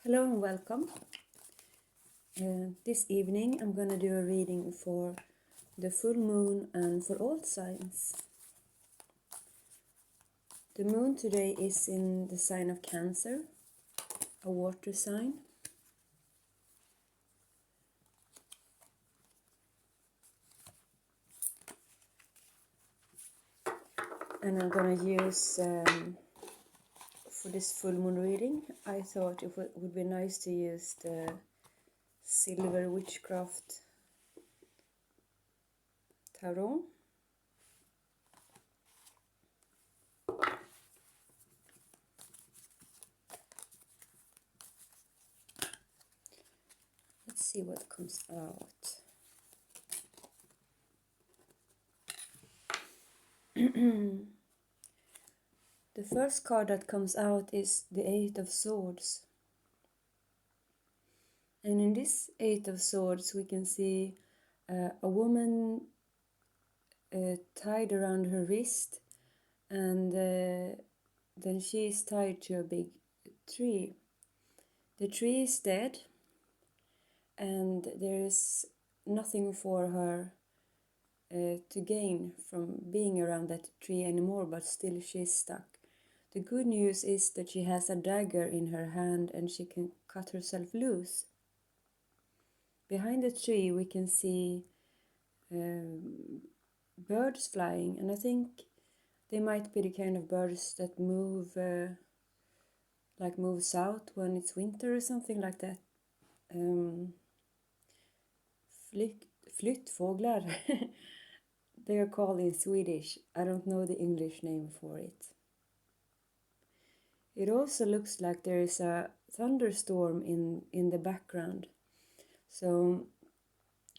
Hello and welcome. This evening I'm going to do a reading for the full moon and for all signs. The moon today is in the sign of Cancer, a water sign. And I'm going to use, for this full moon reading, I thought it would be nice to use the Silver Witchcraft Tarot. Let's see what comes out. The first card that comes out is the Eight of Swords. And in this Eight of Swords we can see a woman tied around her wrist, and then she is tied to a big tree. The tree is dead and there is nothing for her to gain from being around that tree anymore, but still she is stuck. The good news is that she has a dagger in her hand and she can cut herself loose. Behind the tree we can see birds flying, and I think they might be the kind of birds that move south when it's winter or something like that. Flyttfåglar they are called in Swedish. I don't know the English name for it. It also looks like there is a thunderstorm in the background. So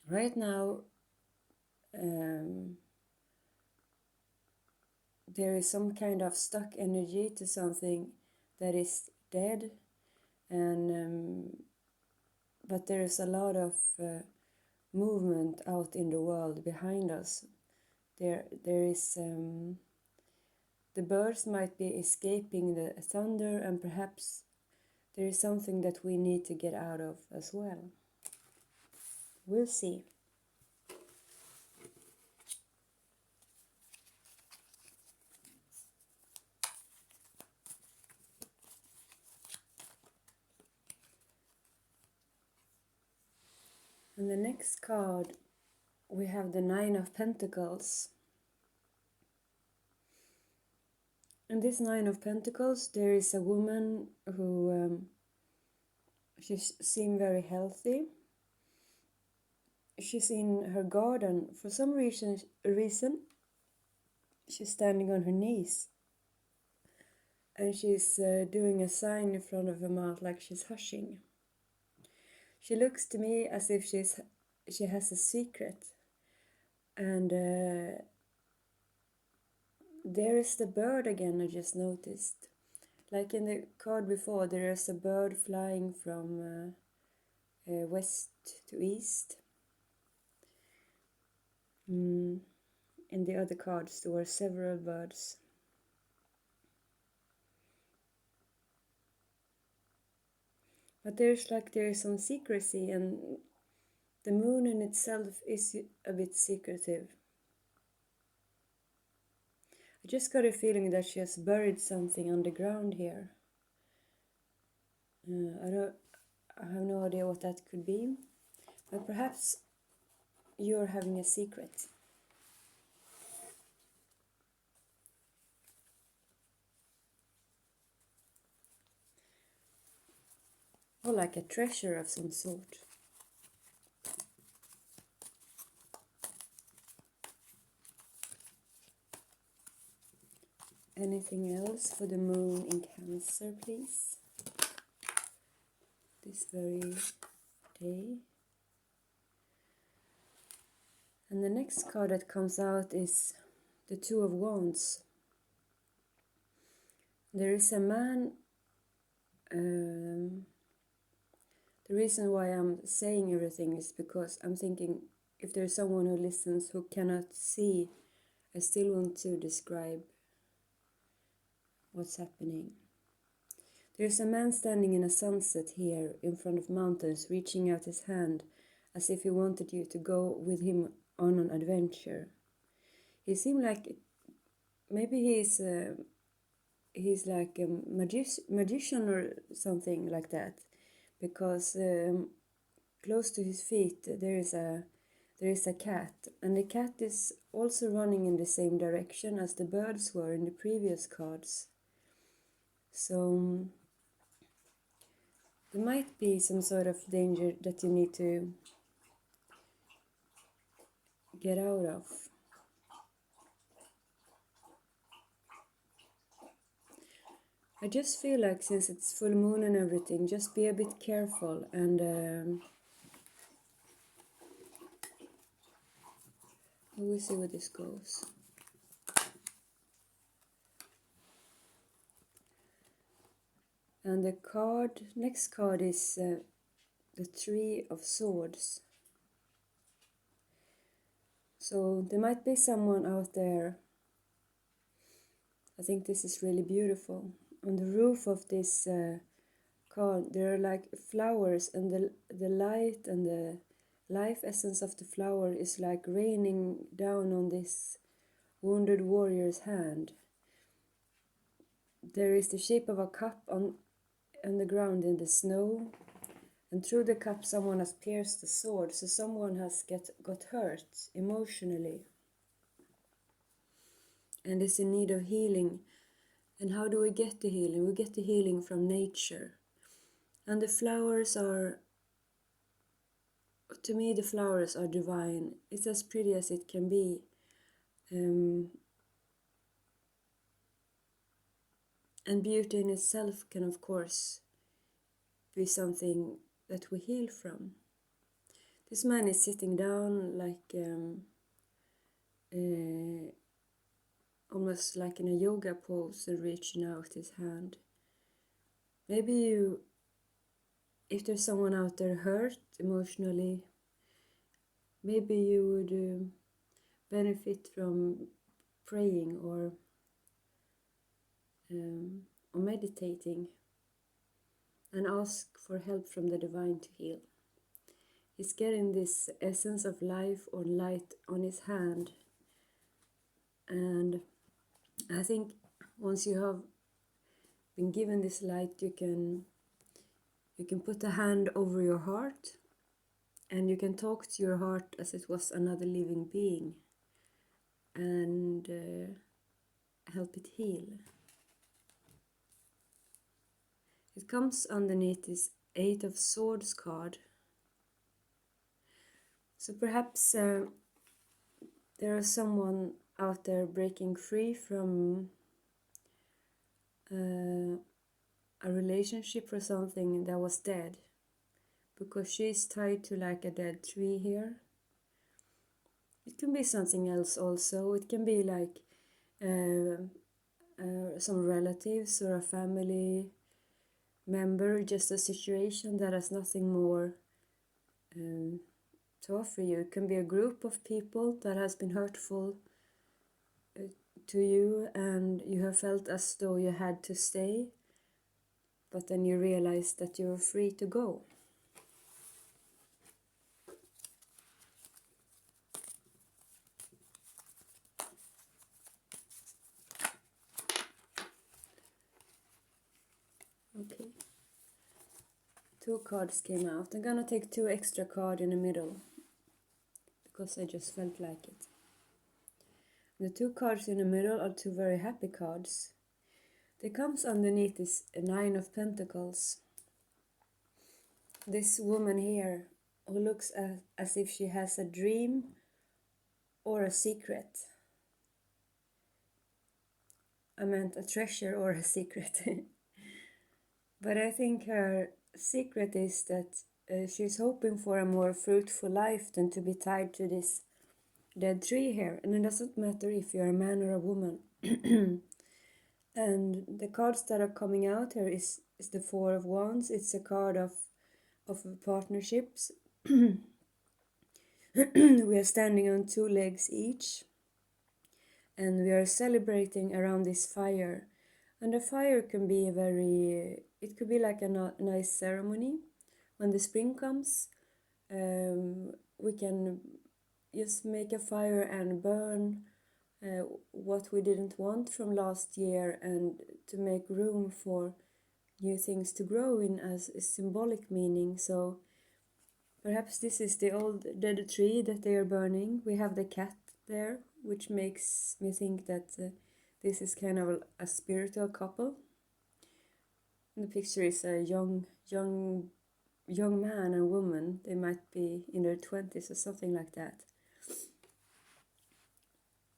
right now there is some kind of stuck energy to something that is dead, and but there is a lot of movement out in the world behind us. There is the birds might be escaping the thunder, and perhaps there is something that we need to get out of as well. We'll see. And the next card we have the Nine of Pentacles. In this Nine of Pentacles there is a woman who she seems very healthy. She's in her garden. For some reason she's standing on her knees, and she's doing a sign in front of her mouth like she's hushing. She looks to me as if she has a secret, and there is the bird again. I just noticed, like in the card before, there is a bird flying from west to east. In the other cards there were several birds. But there is some secrecy, and the moon in itself is a bit secretive. I just got a feeling that she has buried something underground here. I have no idea what that could be, but perhaps you're having a secret. Or like a treasure of some sort. Anything else for the moon in Cancer, please? This very day. And the next card that comes out is the Two of Wands. There is a man. The reason why I'm saying everything is because I'm thinking if there's someone who listens who cannot see, I still want to describe what's happening. There's a man standing in a sunset here in front of mountains, reaching out his hand as if he wanted you to go with him on an adventure. He seemed like maybe he's like a magician or something like that, because close to his feet there is a cat, and the cat is also running in the same direction as the birds were in the previous cards. So there might be some sort of danger that you need to get out of. I just feel like, since it's full moon and everything, just be a bit careful, and we'll see where this goes. And the next card is the Three of Swords. So there might be someone out there. I think this is really beautiful. On the roof of this card, there are like flowers, and the light and the life essence of the flower is like raining down on this wounded warrior's hand. There is the shape of a cup on the ground in the snow, and through the cup someone has pierced the sword, so someone has got hurt emotionally and is in need of healing. And how do we get the healing? We get the healing from nature. And the flowers are, to me, the flowers are divine. It's as pretty as it can be. And beauty in itself can, of course, be something that we heal from. This man is sitting down like almost like in a yoga pose and reaching out his hand. Maybe if there's someone out there hurt emotionally, maybe you would benefit from praying or meditating and ask for help from the divine to heal. He's getting this essence of life or light on his hand, and I think once you have been given this light, you can put a hand over your heart, and you can talk to your heart as it was another living being, and help it heal. It comes underneath this Eight of Swords card. So perhaps there is someone out there breaking free from a relationship or something that was dead, because she's tied to like a dead tree here. It can be something else also. It can be like some relatives or a family member, just a situation that has nothing more to offer you. It can be a group of people that has been hurtful to you, and you have felt as though you had to stay, but then you realize that you're free to go. Okay. 2 cards came out. I'm gonna take 2 extra cards in the middle because I just felt like it. The 2 cards in the middle are 2 very happy cards. There comes underneath this Nine of Pentacles. This woman here who looks as if she has a dream or a secret. I meant a treasure or a secret. But I think her secret is that she's hoping for a more fruitful life than to be tied to this dead tree here. And it doesn't matter if you're a man or a woman. And the cards that are coming out here is the Four of Wands. It's a card of partnerships. We are standing on 2 legs each, and we are celebrating around this fire. And the fire can be it could be like a nice ceremony. When the spring comes, we can just make a fire and burn what we didn't want from last year, and to make room for new things to grow in as a symbolic meaning. So perhaps this is the old dead tree that they are burning. We have the cat there, which makes me think that this is kind of a spiritual couple. The picture is a young man and woman. They might be in their 20s or something like that.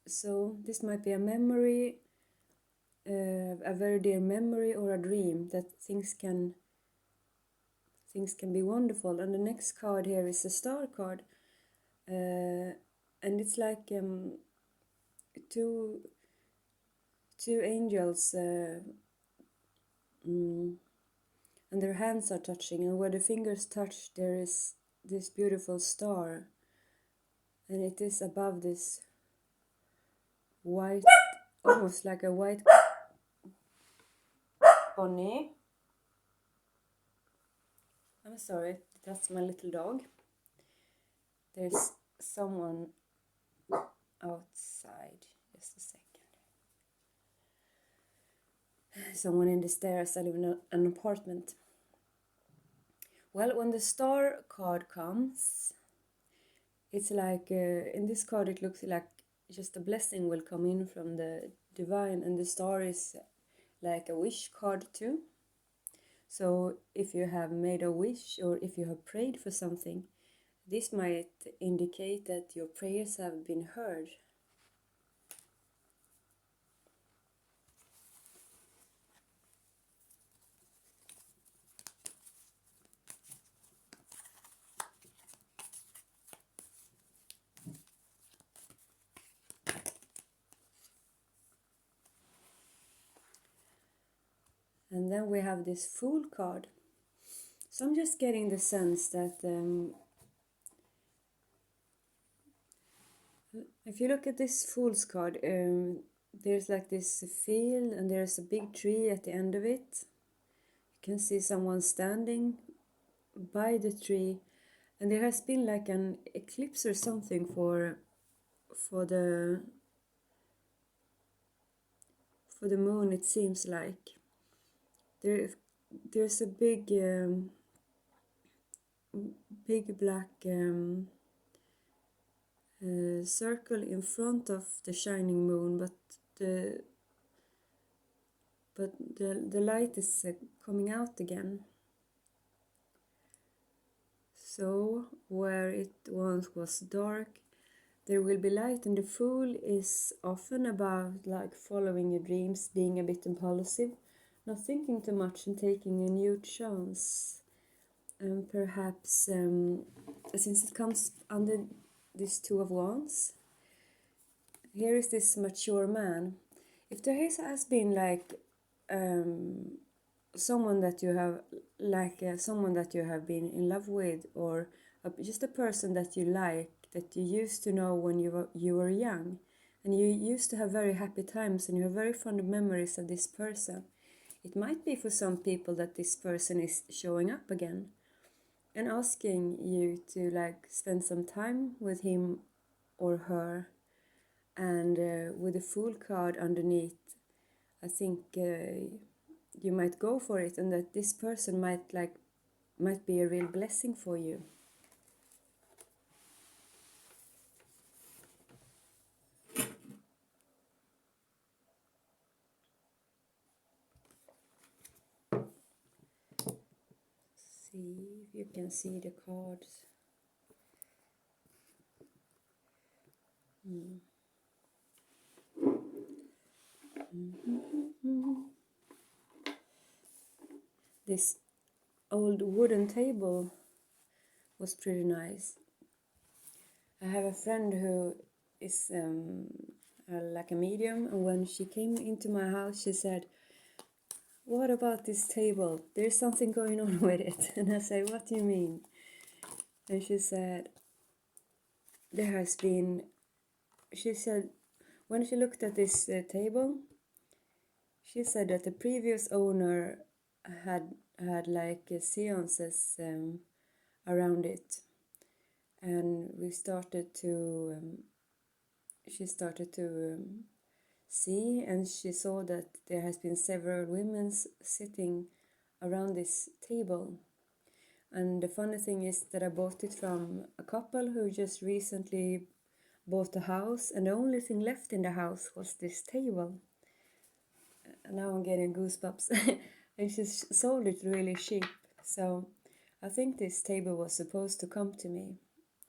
So this might be a memory, a very dear memory, or a dream that things can be wonderful. And the next card here is a star card, and it's like two angels, and their hands are touching, and where the fingers touch there is this beautiful star, and it is above this white, almost like a white pony. I'm sorry, that's my little dog. There's someone outside. Just a second. Someone in the stairs. I live in an apartment. Well, when the star card comes, it's like, in this card it looks like just a blessing will come in from the divine, and the star is like a wish card too. So if you have made a wish, or if you have prayed for something, this might indicate that your prayers have been heard. And then we have this Fool card. So I'm just getting the sense that if you look at this Fool's card, there's like this field, and there's a big tree at the end of it. You can see someone standing by the tree, and there has been like an eclipse or something for the moon, it seems like. There's a big black circle in front of the shining moon, but the light is coming out again. So where it once was dark, there will be light, and the Fool is often about like following your dreams, being a bit impulsive, not thinking too much, and taking a new chance. And perhaps, since it comes under this Two of Wands, here is this mature man. If there has been like someone that you have been in love with, or just a person that you like, that you used to know when you were young, and you used to have very happy times, and you have very fond memories of this person, it might be for some people that this person is showing up again and asking you to like spend some time with him or her. And with the Fool card underneath, I think you might go for it, and that this person might be a real blessing for you. See if you can see the cards. This old wooden table was pretty nice. I have a friend who is like a medium, and when she came into my house, she said, "What about this table? There's something going on with it." And I said, "What do you mean?" And she said, she said, when she looked at this table, she said that the previous owner had like seances around it, and we started to she started to see, and she saw that there has been several women sitting around this table. And the funny thing is that I bought it from a couple who just recently bought a house, and the only thing left in the house was this table. And now I'm getting goosebumps. And she sold it really cheap. So I think this table was supposed to come to me.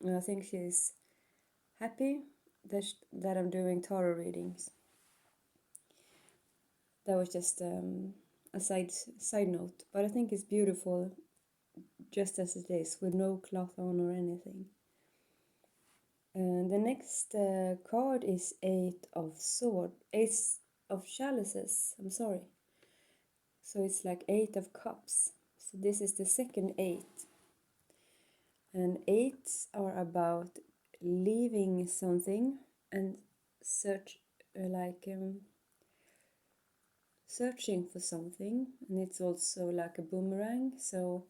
And I think she's happy that I'm doing tarot readings. That was just a side note. But I think it's beautiful just as it is, with no cloth on or anything. The next card is Eight of Chalices, I'm sorry. So it's like 8 of Cups. So this is the second 8. And 8s are about leaving something and searching for something. And it's also like a boomerang. So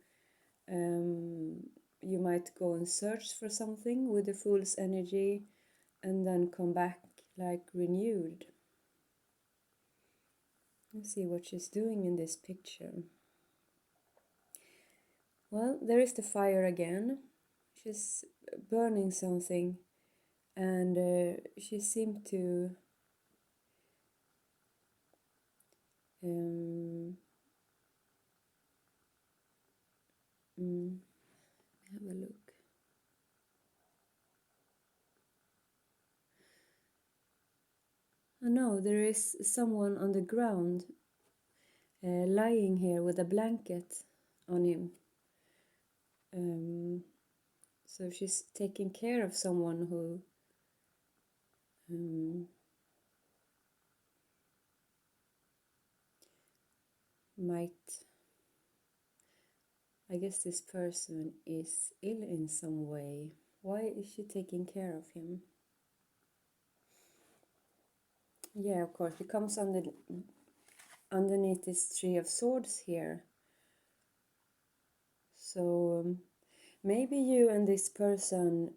you might go and search for something with the Fool's energy and then come back like renewed. Let's see what she's doing in this picture. Well, there is the fire again. She's burning something, and she seemed to have a look. Oh no, there is someone on the ground lying here with a blanket on him. So she's taking care of someone who might, I guess this person is ill in some way. Why is she taking care of him? Yeah, of course, it comes underneath this Three of Swords here. So maybe you and this person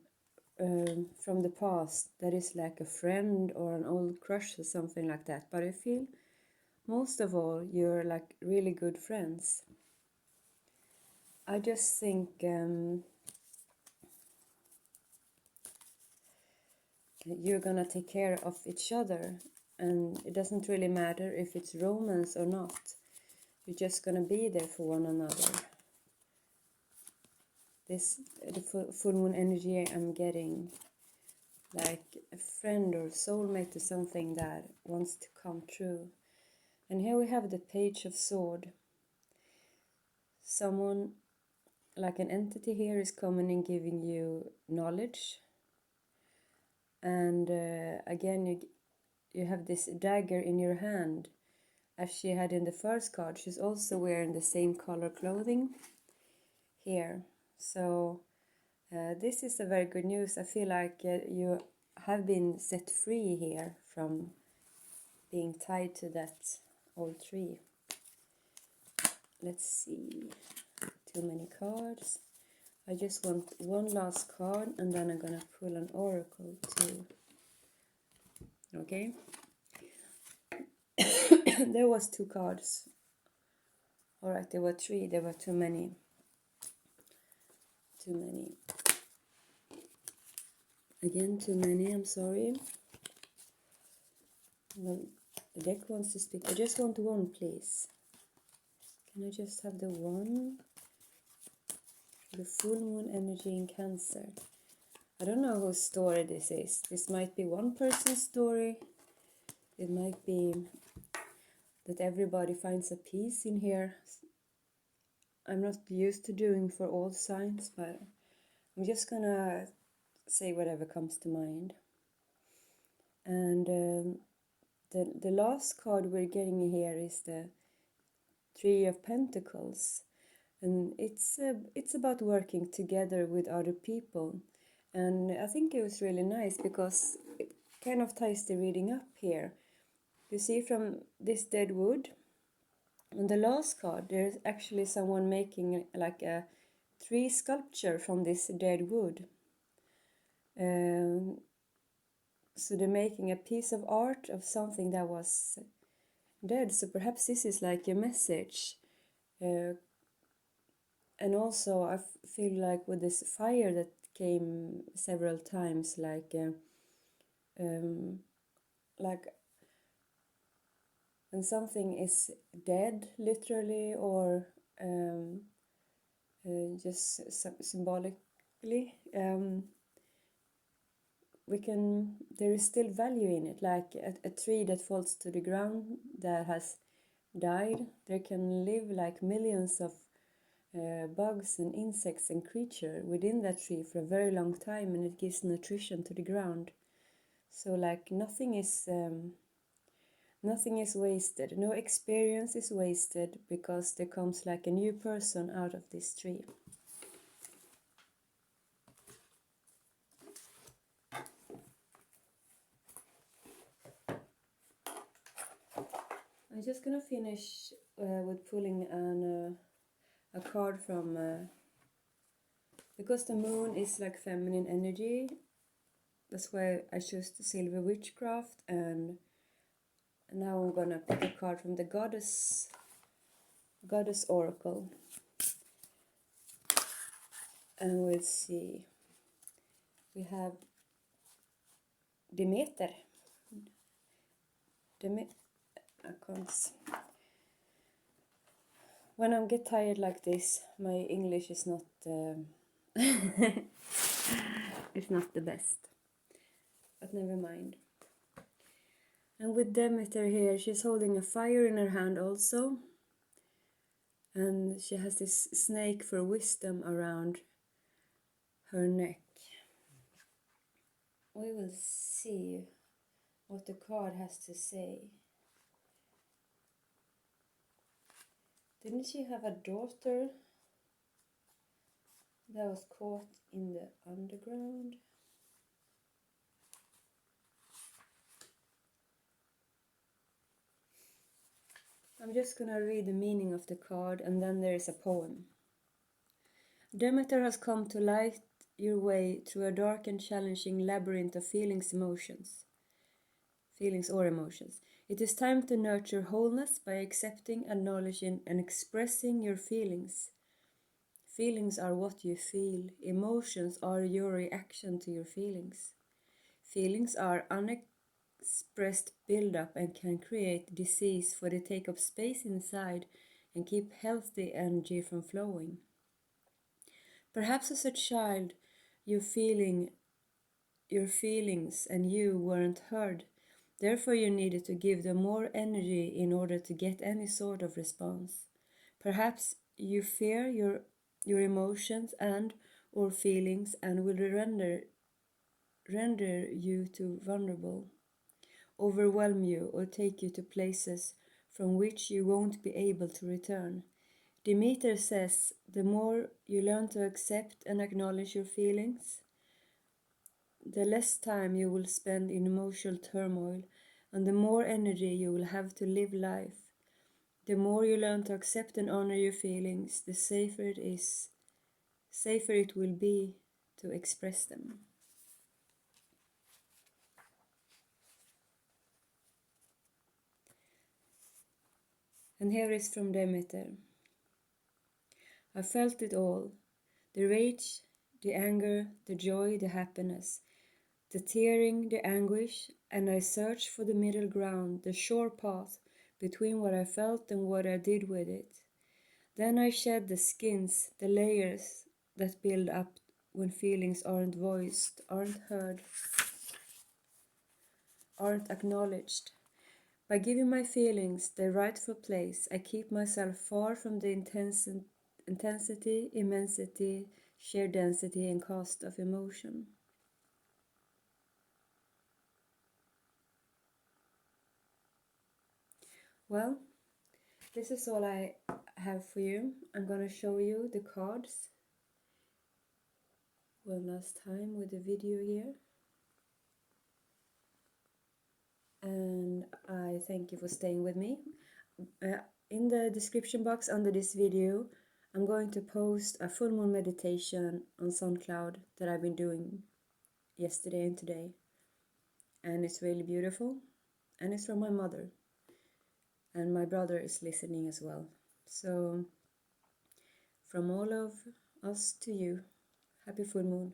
from the past, that is like a friend or an old crush or something like that. But I feel most of all you're like really good friends. I just think you're gonna take care of each other, and it doesn't really matter if it's romance or not. You're just gonna be there for one another. The full moon energy I'm getting, like a friend or soulmate or something that wants to come true. And here we have the Page of Sword. Someone, like an entity here, is coming and giving you knowledge. And again, you have this dagger in your hand, as she had in the first card. She's also wearing the same color clothing here. So this is a very good news. I feel like you have been set free here from being tied to that old tree. Let's see. Too many cards. I just want one last card, and then I'm gonna pull an oracle too. Okay. There was 2 cards. Alright, there were 3. There were too many. Again, too many, I'm sorry. Well, the deck wants to speak. I just want one, please. Can I just have the one? The full moon energy in Cancer. I don't know whose story this is. This might be one person's story. It might be that everybody finds a peace in here. I'm not used to doing for all signs, but I'm just gonna say whatever comes to mind. And the last card we're getting here is the Three of Pentacles, and it's about working together with other people. And I think it was really nice because it kind of ties the reading up here. You see from this dead wood, on the last card, there's actually someone making like a tree sculpture from this dead wood. So they're making a piece of art of something that was dead. So perhaps this is like a message. And also I feel like with this fire that came several times, like when something is dead, literally, or just symbolically, there is still value in it. Like a tree that falls to the ground that has died, there can live like millions of bugs and insects and creatures within that tree for a very long time, and it gives nutrition to the ground. So like nothing is wasted. No experience is wasted, because there comes like a new person out of this tree. I'm just gonna finish with pulling a card from because the moon is like feminine energy. That's why I chose the Silver Witchcraft, and now I'm gonna pick a card from the Goddess Oracle, and we'll see. We have Demeter. I can't. When I get tired like this, my English is not it's not the best, but never mind. And with Demeter here, she's holding a fire in her hand also, and she has this snake for wisdom around her neck. We will see what the card has to say. Didn't she have a daughter that was caught in the underground? I'm just gonna read the meaning of the card, and then there is a poem. Demeter has come to light your way through a dark and challenging labyrinth of feelings or emotions. It is time to nurture wholeness by accepting, acknowledging, and expressing your feelings. Feelings are what you feel. Emotions are your reaction to your feelings. Feelings are unexpressed build-up and can create disease, for they take up space inside and keep healthy energy from flowing. Perhaps as a child, your feelings and you weren't heard. Therefore, you needed to give them more energy in order to get any sort of response. Perhaps you fear your emotions and or feelings and will render you too vulnerable, overwhelm you, or take you to places from which you won't be able to return. Demeter says, the more you learn to accept and acknowledge your feelings, the less time you will spend in emotional turmoil, and the more energy you will have to live life. The more you learn to accept and honor your feelings, the safer it will be to express them. And here is from Demeter. I felt it all, the rage, the anger, the joy, the happiness, the tearing, the anguish, and I searched for the middle ground, the sure path between what I felt and what I did with it. Then I shed the skins, the layers that build up when feelings aren't voiced, aren't heard, aren't acknowledged. By giving my feelings their rightful place, I keep myself far from the intensity, immensity, sheer density, and cost of emotion. Well, this is all I have for you. I'm gonna show you the cards one last time with the video here. and I thank you for staying with me. In the description box under this video, I'm going to post a full moon meditation on SoundCloud that I've been doing yesterday and today. And it's really beautiful, and it's from my mother. And my brother is listening as well. So, from all of us to you, happy full moon.